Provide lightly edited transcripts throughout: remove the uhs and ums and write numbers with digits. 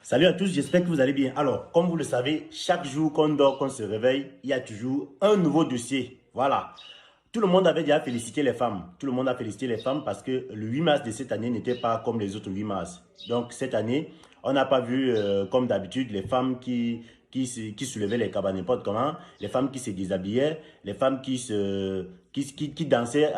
Salut à tous, j'espère que vous allez bien. Alors, comme vous le savez, chaque jour qu'on dort, qu'on se réveille, il y a toujours un nouveau dossier. Voilà. Tout le monde avait déjà félicité les femmes. Tout le monde a félicité les femmes parce que le 8 mars de cette année n'était pas comme les autres 8 mars. Donc, cette année, on n'a pas vu, comme d'habitude, les femmes qui soulevaient les cabas n'importe comment, les femmes qui se déshabillaient, les femmes qui dansaient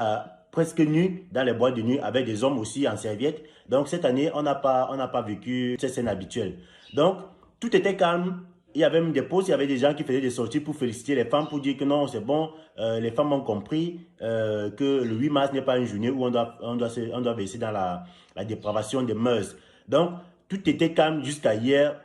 presque nues dans les boîtes de nuit avec des hommes aussi en serviette. Donc, cette année, on n'a pas vécu cette scène habituelle. Donc, tout était calme. Il y avait même des posts, il y avait des gens qui faisaient des sorties pour féliciter les femmes, pour dire que non, c'est bon, les femmes ont compris que le 8 mars n'est pas une journée où on doit baisser dans la dépravation des mœurs. Donc, tout était calme jusqu'à hier,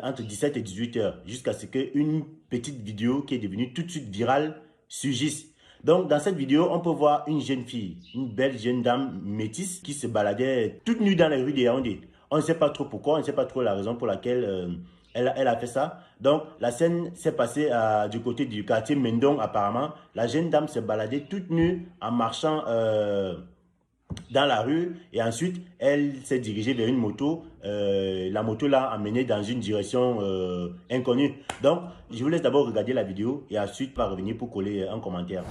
entre 17 et 18 heures, jusqu'à ce qu'une petite vidéo qui est devenue tout de suite virale surgisse. Donc, dans cette vidéo, on peut voir une jeune fille, une belle jeune dame métisse qui se baladait toute nue dans les rues de Yaoundé. On ne sait pas trop pourquoi, on ne sait pas trop la raison pour laquelle elle a fait ça. Donc, la scène s'est passée du côté du quartier Mendong apparemment. La jeune dame se baladait toute nue en marchant dans la rue et ensuite, elle s'est dirigée vers une moto. La moto l'a emmenée dans une direction inconnue. Donc, je vous laisse d'abord regarder la vidéo et ensuite, on va revenir pour coller un commentaire.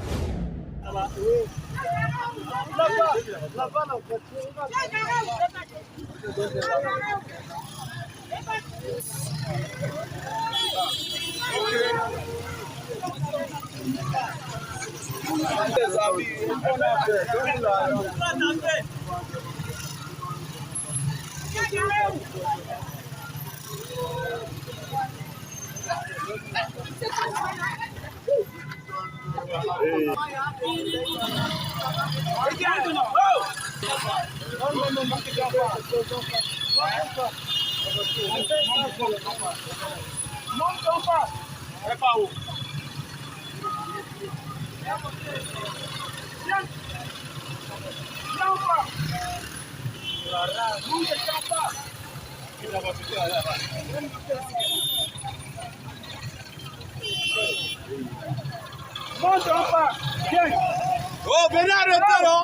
Oh, venez arrêter là!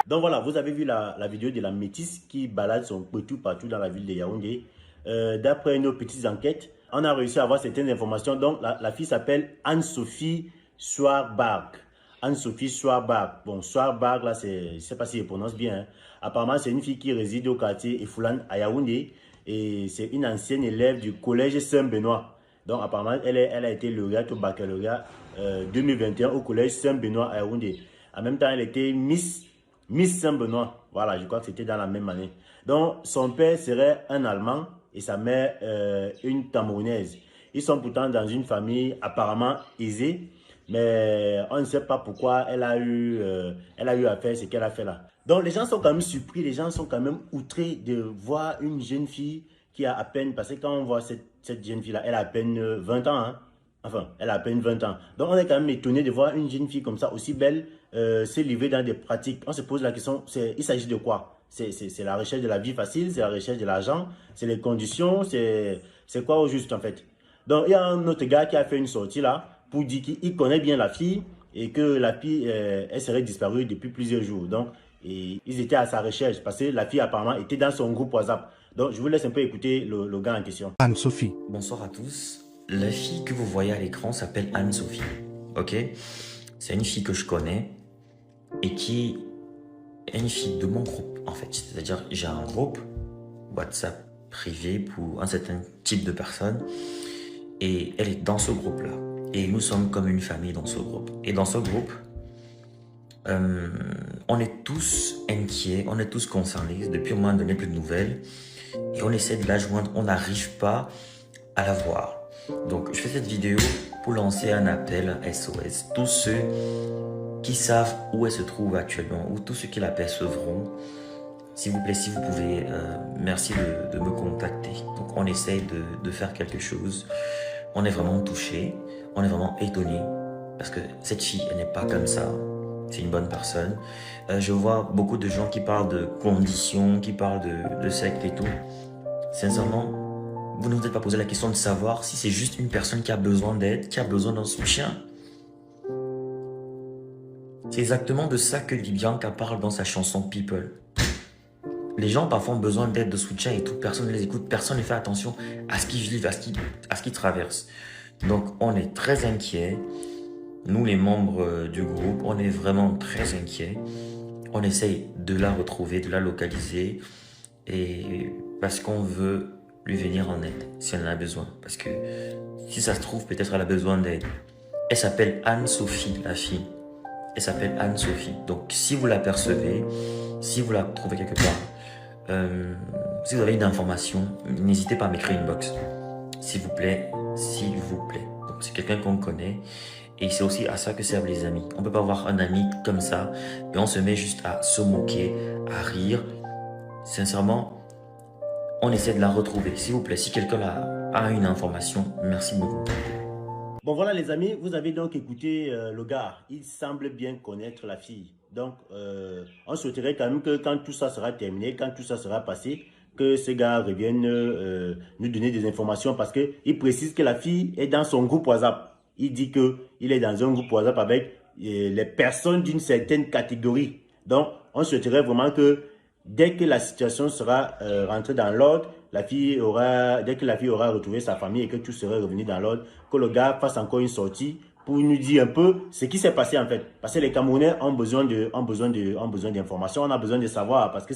Donc voilà, vous avez vu la vidéo de la métisse qui balade son petit partout dans la ville de Yaoundé. D'après nos petites enquêtes, on a réussi à avoir certaines informations. Donc la fille s'appelle Anne-Sophie Swarbarg. Anne-Sophie Swarbarg. Bon, Swarbarg, là, je ne sais pas si je prononce bien. Hein. Apparemment, c'est une fille qui réside au quartier Efoulan à Yaoundé. Et c'est une ancienne élève du collège Saint-Benoît. Donc apparemment, elle a été lauréate au baccalauréat 2021 au collège Saint-Benoît à Yaoundé. En même temps, elle était Miss Saint-Benoît. Voilà, je crois que c'était dans la même année. Donc, son père serait un Allemand et sa mère une Camerounaise. Ils sont pourtant dans une famille apparemment aisée, mais on ne sait pas pourquoi elle a eu à faire ce qu'elle a fait là. Donc, les gens sont quand même surpris, les gens sont quand même outrés de voir une jeune fille qui a à peine, parce que quand on voit cette jeune fille là, elle a à peine 20 ans, hein. Enfin, elle a à peine 20 ans. Donc, on est quand même étonné de voir une jeune fille comme ça, aussi belle, se livrer dans des pratiques. On se pose la question, il s'agit de quoi? C'est la recherche de la vie facile, c'est la recherche de l'argent, c'est les conditions, c'est quoi au juste en fait? Donc, il y a un autre gars qui a fait une sortie là pour dire qu'il connaît bien la fille et que la fille, elle serait disparue depuis plusieurs jours. Donc, ils étaient à sa recherche parce que la fille apparemment était dans son groupe WhatsApp. Donc, je vous laisse un peu écouter le gars en question. Anne-Sophie. Bonsoir à tous. La fille que vous voyez à l'écran s'appelle Anne-Sophie. Ok? C'est une fille que je connais et qui est une fille de mon groupe en fait. C'est-à-dire j'ai un groupe WhatsApp privé pour un certain type de personnes et elle est dans ce groupe-là. Et nous sommes comme une famille dans ce groupe. Et dans ce groupe, on est tous inquiets, on est tous concernés. Depuis un moment donné, plus de nouvelles. Et on essaie de la joindre, on n'arrive pas à la voir. Donc, je fais cette vidéo pour lancer un appel SOS. Tous ceux qui savent où elle se trouve actuellement, ou tous ceux qui l'apercevront, s'il vous plaît, si vous pouvez, merci de me contacter. Donc, on essaye de faire quelque chose. On est vraiment touchés, on est vraiment étonnés, parce que cette fille, elle n'est pas comme ça. C'est une bonne personne. Je vois beaucoup de gens qui parlent de conditions, qui parlent de secte et tout. Sincèrement, vous ne vous êtes pas posé la question de savoir si c'est juste une personne qui a besoin d'aide, qui a besoin d'un soutien. C'est exactement de ça que Libyanka parle dans sa chanson People. Les gens parfois ont besoin d'aide, de soutien et tout, personne ne les écoute, personne ne fait attention à ce qu'ils vivent, à ce qu'ils traversent. Donc on est très inquiets, nous les membres du groupe, on est vraiment très inquiets. On essaye de la retrouver, de la localiser, et parce qu'on veut lui venir en aide si elle en a besoin. Parce que si ça se trouve, peut-être elle a besoin d'aide. Elle s'appelle Anne-Sophie, la fille. Elle s'appelle Anne-Sophie. Donc si vous l'apercevez, si vous la trouvez quelque part, si vous avez une information, n'hésitez pas à m'écrire une box. S'il vous plaît, s'il vous plaît. Donc c'est quelqu'un qu'on connaît. Et c'est aussi à ça que servent les amis. On ne peut pas avoir un ami comme ça et on se met juste à se moquer, à rire. Sincèrement, on essaie de la retrouver. S'il vous plaît, si quelqu'un a une information, merci beaucoup. Bon voilà les amis, vous avez donc écouté le gars. Il semble bien connaître la fille. Donc on souhaiterait quand même que quand tout ça sera terminé, quand tout ça sera passé, que ce gars revienne nous donner des informations parce qu'il précise que la fille est dans son groupe WhatsApp. Il dit qu'il est dans un groupe WhatsApp avec les personnes d'une certaine catégorie. Donc, on souhaiterait vraiment que dès que la situation sera rentrée dans l'ordre, dès que la fille aura retrouvé sa famille et que tout serait revenu dans l'ordre, que le gars fasse encore une sortie pour nous dire un peu ce qui s'est passé en fait. Parce que les Camerounais ont besoin d'informations, on a besoin de savoir parce que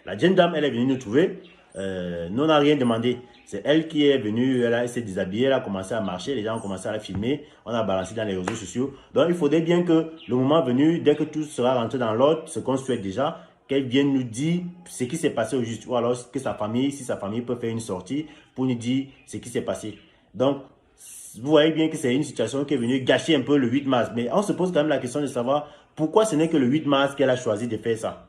la jeune dame, elle est venue nous trouver. Nous, on n'a rien demandé. C'est elle qui est venue, elle s'est déshabillée, elle a commencé à marcher, les gens ont commencé à la filmer, on a balancé dans les réseaux sociaux. Donc, il faudrait bien que le moment venu, dès que tout sera rentré dans l'ordre, ce qu'on souhaite déjà, qu'elle vienne nous dire ce qui s'est passé au juste. Ou alors que sa famille, si sa famille peut faire une sortie pour nous dire ce qui s'est passé. Donc, vous voyez bien que c'est une situation qui est venue gâcher un peu le 8 mars. Mais on se pose quand même la question de savoir pourquoi ce n'est que le 8 mars qu'elle a choisi de faire ça.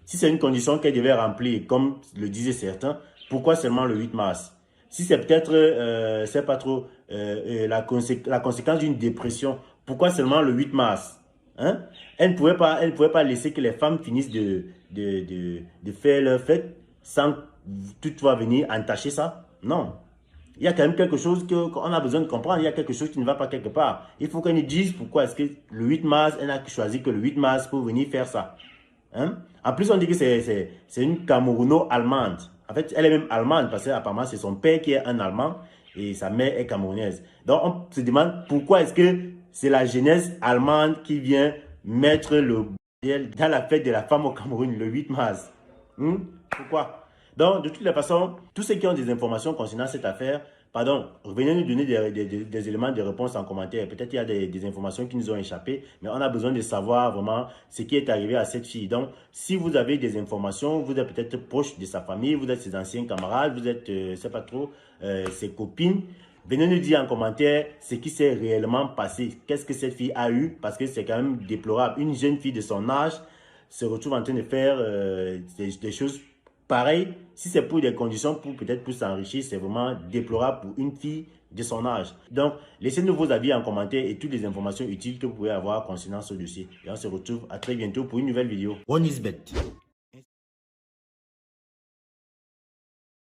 Si c'est une condition qu'elle devait remplir, comme le disaient certains, pourquoi seulement le 8 mars? Si c'est peut-être, c'est pas trop, la conséquence d'une dépression, pourquoi seulement le 8 mars? Hein? Elle ne pouvait pas laisser que les femmes finissent de faire leur fête sans toutefois venir entacher ça? Non. Il y a quand même quelque chose qu'on a besoin de comprendre. Il y a quelque chose qui ne va pas quelque part. Il faut qu'elle nous dise pourquoi est-ce que le 8 mars, elle n'a choisi que le 8 mars pour venir faire ça. Hein? En plus, on dit que c'est une Camerouno-allemande. En fait, elle est même allemande parce qu'apparemment, c'est son père qui est un Allemand et sa mère est camerounaise. Donc, on se demande pourquoi est-ce que c'est la jeunesse allemande qui vient mettre le bordel dans la fête de la femme au Cameroun le 8 mars. Pourquoi? Donc, de toutes les façons, tous ceux qui ont des informations concernant cette affaire, pardon, venez nous donner des éléments de réponse en commentaire. Peut-être il y a des informations qui nous ont échappé, mais on a besoin de savoir vraiment ce qui est arrivé à cette fille. Donc, si vous avez des informations, vous êtes peut-être proche de sa famille, vous êtes ses anciens camarades, vous êtes, je ne sais pas trop, ses copines, venez nous dire en commentaire ce qui s'est réellement passé. Qu'est-ce que cette fille a eu? Parce que c'est quand même déplorable. Une jeune fille de son âge se retrouve en train de faire des choses pareil, si c'est pour des conditions peut-être pour s'enrichir, c'est vraiment déplorable pour une fille de son âge. Donc, laissez-nous vos avis en commentaire et toutes les informations utiles que vous pouvez avoir concernant ce dossier. Et on se retrouve à très bientôt pour une nouvelle vidéo. One is bet.